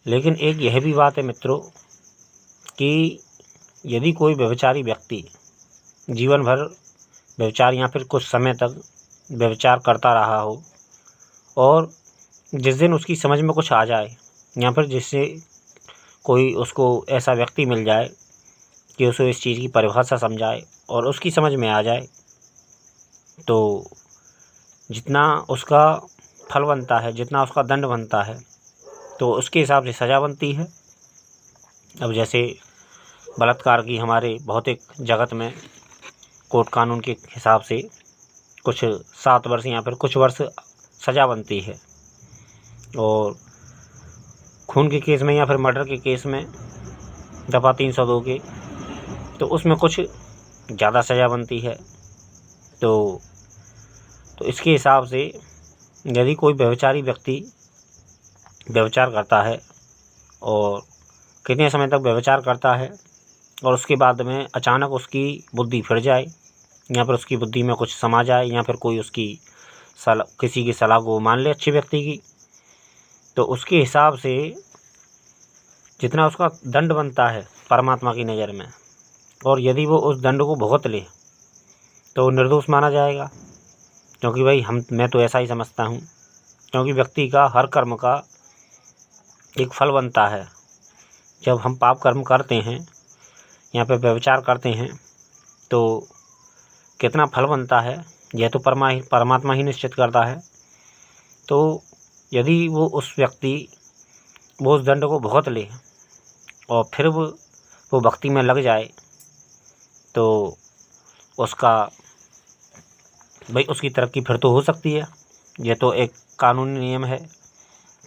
लेकिन एक यह भी बात है मित्रों कि यदि कोई व्यभिचारी व्यक्ति जीवन भर व्यभिचार या फिर कुछ समय तक व्यभिचार करता रहा हो और जिस दिन उसकी समझ में कुछ आ जाए या फिर जिससे कोई उसको ऐसा व्यक्ति मिल जाए कि उसे इस चीज़ की परिभाषा समझाए और उसकी समझ में आ जाए, तो जितना उसका फल बनता है, जितना उसका दंड बनता है, तो उसके हिसाब से सज़ा बनती है। अब जैसे बलात्कार की हमारे भौतिक जगत में कोर्ट कानून के हिसाब से कुछ 7 वर्ष या फिर कुछ वर्ष सज़ा बनती है, और खून के केस में या फिर मर्डर के केस में दफ़ा 302 के, तो उसमें कुछ ज़्यादा सज़ा बनती है। तो इसके हिसाब से यदि कोई व्यभिचारी व्यक्ति व्यभिचार करता है और कितने समय तक व्यभिचार करता है और उसके बाद में अचानक उसकी बुद्धि फिर जाए या फिर उसकी बुद्धि में कुछ समा जाए या फिर कोई उसकी किसी की सलाह को मान ले अच्छे व्यक्ति की, तो उसके हिसाब से जितना उसका दंड बनता है परमात्मा की नज़र में, और यदि वो उस दंड को भुगत ले तो निर्दोष माना जाएगा। क्योंकि भाई मैं तो ऐसा ही समझता हूँ, क्योंकि व्यक्ति का हर कर्म का एक फल बनता है। जब हम पाप कर्म करते हैं या फिर व्यभिचार करते हैं तो कितना फल बनता है यह तो परमात्मा ही निश्चित करता है। तो यदि वो उस व्यक्ति वो उस दंड को भुगत ले और फिर वो भक्ति में लग जाए, तो उसकी तरक्की फिर तो हो सकती है। यह तो एक कानूनी नियम है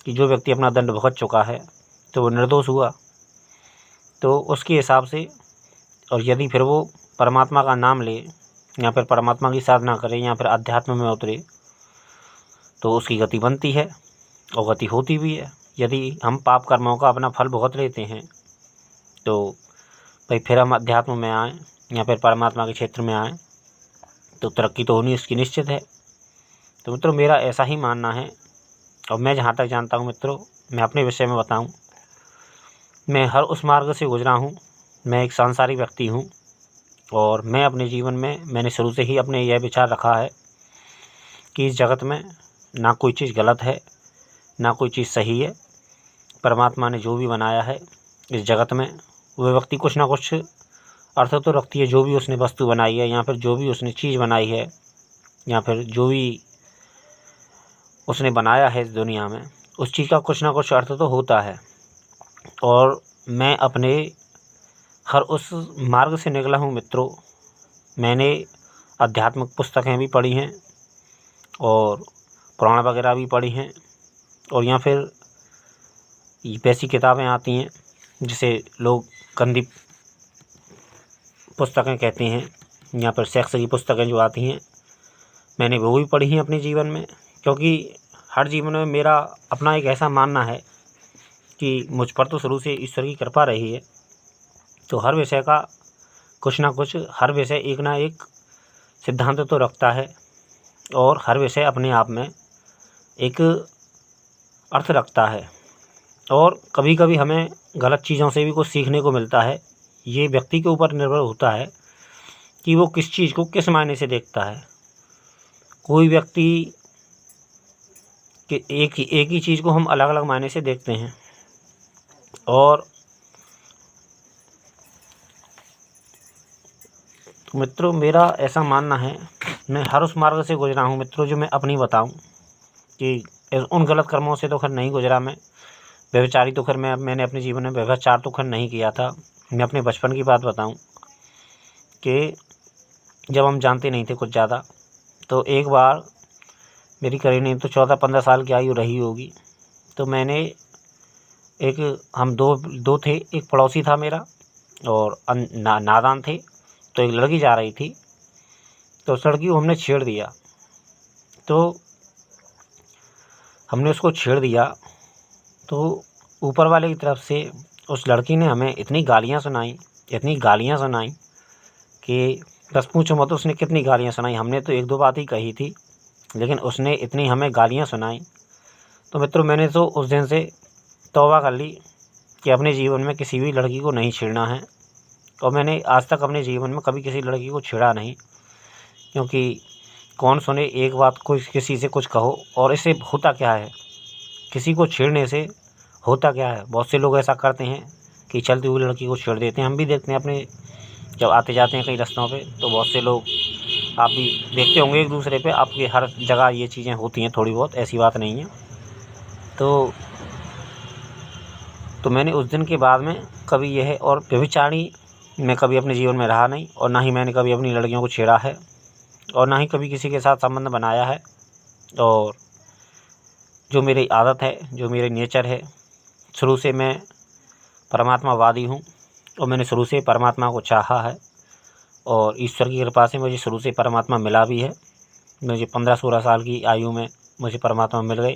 कि जो व्यक्ति अपना दंड भुगत चुका है तो वो निर्दोष हुआ। तो उसके हिसाब से, और यदि फिर वो परमात्मा का नाम ले या फिर परमात्मा की साधना करे या फिर अध्यात्म में उतरे, तो उसकी गति बनती है और गति होती भी है। यदि हम पाप कर्मों का अपना फल भुगत लेते हैं तो भाई फिर हम अध्यात्म में आएँ या फिर परमात्मा के क्षेत्र में आएँ तो तरक्की तो होनी इसकी निश्चित है। तो मित्रों, मेरा ऐसा ही मानना है, और मैं जहाँ तक जानता हूँ मित्रों, मैं अपने विषय में बताऊँ, मैं हर उस मार्ग से गुजरा हूँ। मैं एक सांसारिक व्यक्ति हूँ और मैं अपने जीवन में मैंने शुरू से ही अपने यह विचार रखा है कि इस जगत में ना कोई चीज़ गलत है ना कोई चीज़ सही है। परमात्मा ने जो भी बनाया है इस जगत में, वह व्यक्ति कुछ ना कुछ अर्थ तो रखती है। जो भी उसने वस्तु बनाई है या फिर जो भी उसने चीज़ बनाई है या फिर जो भी उसने बनाया है इस दुनिया में, उस चीज़ का कुछ ना कुछ अर्थ तो होता है। और मैं अपने हर उस मार्ग से निकला हूँ मित्रों। मैंने आध्यात्मिक पुस्तकें भी पढ़ी हैं और पुराण वगैरह भी पढ़ी हैं, और या फिर वैसी किताबें आती हैं जिसे लोग गंदी पुस्तकें कहते हैं या फिर सेक्स की पुस्तकें जो आती हैं, मैंने वो भी पढ़ी हैं अपने जीवन में। क्योंकि हर जीवन में मेरा अपना एक ऐसा मानना है कि मुझ पर तो शुरू से ईश्वर की कृपा रही है, तो हर विषय का कुछ ना कुछ, हर विषय एक ना एक सिद्धांत तो रखता है और हर विषय अपने आप में एक अर्थ रखता है। और कभी कभी हमें गलत चीज़ों से भी कुछ सीखने को मिलता है। ये व्यक्ति के ऊपर निर्भर होता है कि वो किस चीज़ को किस मायने से देखता है। कोई व्यक्ति कि एक ही चीज़ को हम अलग अलग मायने से देखते हैं। और तो मित्रों, मेरा ऐसा मानना है, मैं हर उस मार्ग से गुजरा हूँ मित्रों, जो मैं अपनी बताऊँ कि उन गलत कर्मों से तो खैर नहीं गुजरा मैं। व्यभिचारी तो खैर मैंने अपने जीवन में व्यभिचार तो खैर नहीं किया था। मैं अपने बचपन की बात बताऊँ कि जब हम जानते नहीं थे कुछ ज़्यादा, तो एक बार मेरी करीब नहीं तो 14-15 साल की आयु रही होगी, तो मैंने हम दो थे, एक पड़ोसी था मेरा और नादान थे। तो एक लड़की जा रही थी, तो उस लड़की को हमने छेड़ दिया। तो हमने उसको छेड़ दिया तो ऊपर वाले की तरफ से उस लड़की ने हमें इतनी गालियाँ सुनाई कि बस पूछो मत उसने कितनी गालियाँ सुनाई। हमने तो 1-2 बात ही कही थी, लेकिन उसने इतनी हमें गालियाँ सुनाई। तो मित्रों, मैंने तो उस दिन से तौबा कर ली कि अपने जीवन में किसी भी लड़की को नहीं छेड़ना है। और मैंने आज तक अपने जीवन में कभी किसी लड़की को छेड़ा नहीं, क्योंकि कौन सुने एक बात कोई किसी से कुछ कहो, और इससे होता क्या है, किसी को छेड़ने से होता क्या है। बहुत से लोग ऐसा करते हैं कि चलती हुई लड़की को छेड़ देते हैं। हम भी देखते हैं अपने जब आते जाते हैं कई रास्तों पे, तो बहुत से लोग, आप भी देखते होंगे एक दूसरे पे, आपकी हर जगह ये चीज़ें होती हैं थोड़ी बहुत, ऐसी बात नहीं है। तो मैंने उस दिन के बाद में कभी यह और व्यभिचारी मैं कभी अपने जीवन में रहा नहीं, और ना ही मैंने कभी अपनी लड़कियों को छेड़ा है, और ना ही कभी किसी के साथ संबंध बनाया है। और जो मेरी आदत है, जो मेरे नेचर है, शुरू से मैं परमात्मावादी हूँ, और मैंने शुरू से परमात्मा को चाहा है, और ईश्वर की कृपा से मुझे शुरू से परमात्मा मिला भी है। मुझे 15-16 साल की आयु में मुझे परमात्मा मिल गए,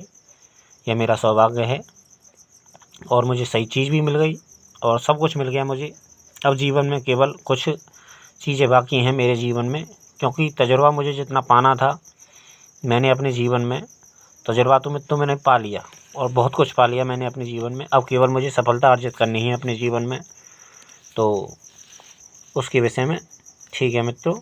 यह मेरा सौभाग्य है। और मुझे सही चीज़ भी मिल गई, और सब कुछ मिल गया मुझे। अब जीवन में केवल कुछ चीज़ें बाकी हैं मेरे जीवन में, क्योंकि तजुर्बा मुझे जितना पाना था मैंने अपने जीवन में, तजुर्बा तो मैंने पा लिया, और बहुत कुछ पा लिया मैंने अपने जीवन में। अब केवल मुझे सफलता अर्जित करनी है अपने जीवन में। तो उसके विषय में ठीक है मित्रों।